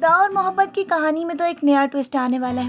خدا اور محبت کی کہانی میں تو ایک نیا ٹوسٹ آنے والا ہے،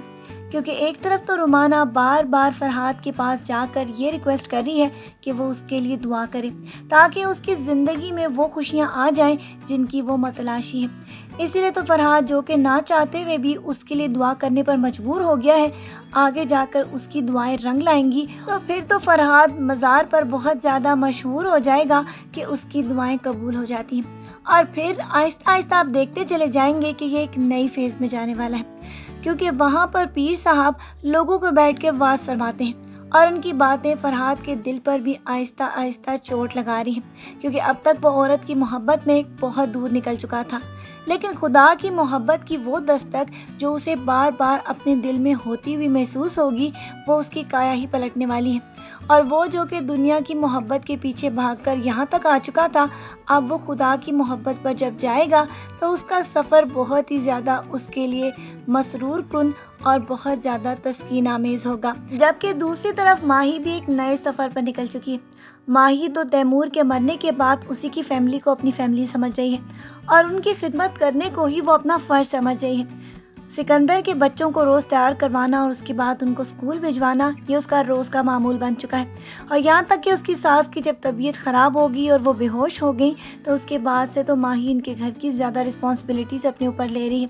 کیونکہ ایک طرف تو رومانہ بار بار فرحاد کے پاس جا کر یہ ریکویسٹ کر رہی ہے کہ وہ اس کے لیے دعا کرے تاکہ اس کی زندگی میں وہ خوشیاں آ جائیں جن کی وہ متلاشی ہے۔ اسی لیے تو فرحاد، جو کہ نہ چاہتے ہوئے بھی اس کے لیے دعا کرنے پر مجبور ہو گیا ہے، آگے جا کر اس کی دعائیں رنگ لائیں گی تو پھر تو فرحاد مزار پر بہت زیادہ مشہور ہو جائے گا کہ اس کی دعائیں قبول ہو جاتی ہیں، اور پھر آہستہ آہستہ آپ دیکھتے چلے جائیں گے کہ یہ ایک نئی فیز میں جانے والا ہے، کیونکہ وہاں پر پیر صاحب لوگوں کو بیٹھ کے واعظ فرماتے ہیں اور ان کی باتیں فرحاد کے دل پر بھی آہستہ آہستہ چوٹ لگا رہی ہیں، کیونکہ اب تک وہ عورت کی محبت میں بہت دور نکل چکا تھا، لیکن خدا کی محبت کی وہ دستک جو اسے بار بار اپنے دل میں ہوتی ہوئی محسوس ہوگی، وہ اس کی کایا ہی پلٹنے والی ہے، اور وہ جو کہ دنیا کی محبت کے پیچھے بھاگ کر یہاں تک آ چکا تھا، اب وہ خدا کی محبت پر جب جائے گا تو اس کا سفر بہت ہی زیادہ اس کے لیے مسرور کن اور بہت زیادہ تسکین آمیز ہوگا۔ جبکہ دوسری طرف ماہی بھی ایک نئے سفر پر نکل چکی ہے۔ ماہی تو تیمور کے مرنے کے بعد اسی کی فیملی کو اپنی فیملی سمجھ رہی ہے اور ان کی خدمت کرنے کو ہی وہ اپنا فرض سمجھ رہی ہے۔ سکندر کے بچوں کو روز تیار کروانا اور اس کے بعد ان کو اسکول بھیجوانا، یہ اس کا روز کا معمول بن چکا ہے، اور یہاں تک کہ اس کی ساس کی جب طبیعت خراب ہوگی اور وہ بے ہوش ہو گئی تو اس کے بعد سے تو ماہی ان کے گھر کی زیادہ رسپانسبلٹیز اپنے اوپر لے رہی ہے،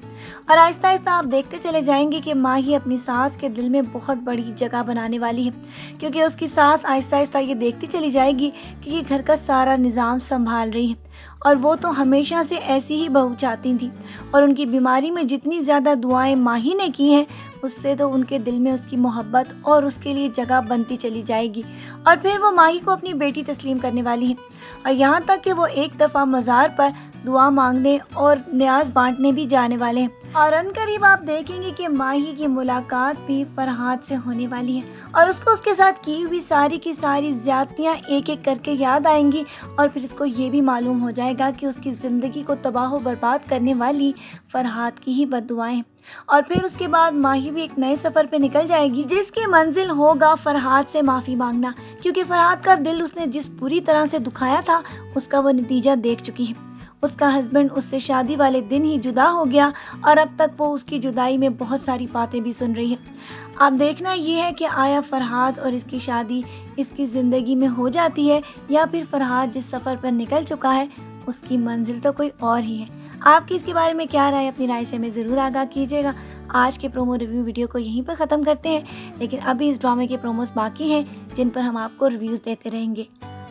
اور آہستہ آہستہ آپ دیکھتے چلے جائیں گے کہ ماہی اپنی ساس کے دل میں بہت بڑی جگہ بنانے والی ہے، کیونکہ اس کی ساس آہستہ آہستہ یہ دیکھتی چلی جائے گی کہ یہ گھر کا سارا نظام سنبھال رہی ہے، اور وہ تو ہمیشہ سے ایسی ہی بہو چاہتی تھی، اور ان کی بیماری میں جتنی زیادہ دعائیں ماہی نے کی ہیں اس سے تو ان کے دل میں اس کی محبت اور اس کے لیے جگہ بنتی چلی جائے گی، اور پھر وہ ماہی کو اپنی بیٹی تسلیم کرنے والی ہے، اور یہاں تک کہ وہ ایک دفعہ مزار پر دعا مانگنے اور نیاز بانٹنے بھی جانے والے ہیں، اور عنقریب آپ دیکھیں گے کہ ماہی کی ملاقات بھی فرحاد سے ہونے والی ہے، اور اس کو اس کے ساتھ کی ہوئی ساری کی ساری زیادتیاں ایک ایک کر کے یاد آئیں گی، اور پھر اس کو یہ بھی معلوم ہو جائے گا کہ اس کی زندگی کو تباہ و برباد کرنے والی فرحاد کی ہی بد دعائیں، اور پھر اس کے بعد ماہی بھی ایک نئے سفر پہ نکل جائے گی جس کی منزل ہوگا فرحاد سے معافی مانگنا، کیونکہ فرحاد کا دل اس نے جس بری طرح سے دکھایا تھا اس کا وہ نتیجہ دیکھ چکی ہے۔ اس کا ہسبینڈ اس سے شادی والے دن ہی جدا ہو گیا، اور اب تک وہ اس کی جدائی میں بہت ساری باتیں بھی سن رہی ہے۔ اب دیکھنا یہ ہے کہ آیا فرحاد اور اس کی شادی اس کی زندگی میں ہو جاتی ہے، یا پھر فرحاد جس سفر پر نکل چکا ہے اس کی منزل تو کوئی اور ہی ہے۔ آپ کی اس کے بارے میں کیا رائے؟ اپنی رائے سے ہمیں ضرور آگاہ کیجیے گا۔ آج کے پرومو ریویو ویڈیو کو یہیں پر ختم کرتے ہیں، لیکن ابھی اس ڈرامے کے پروموز باقی ہیں جن پر ہم آپ کو ریویوز دیتے رہیں گے۔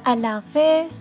اللہ حافظ۔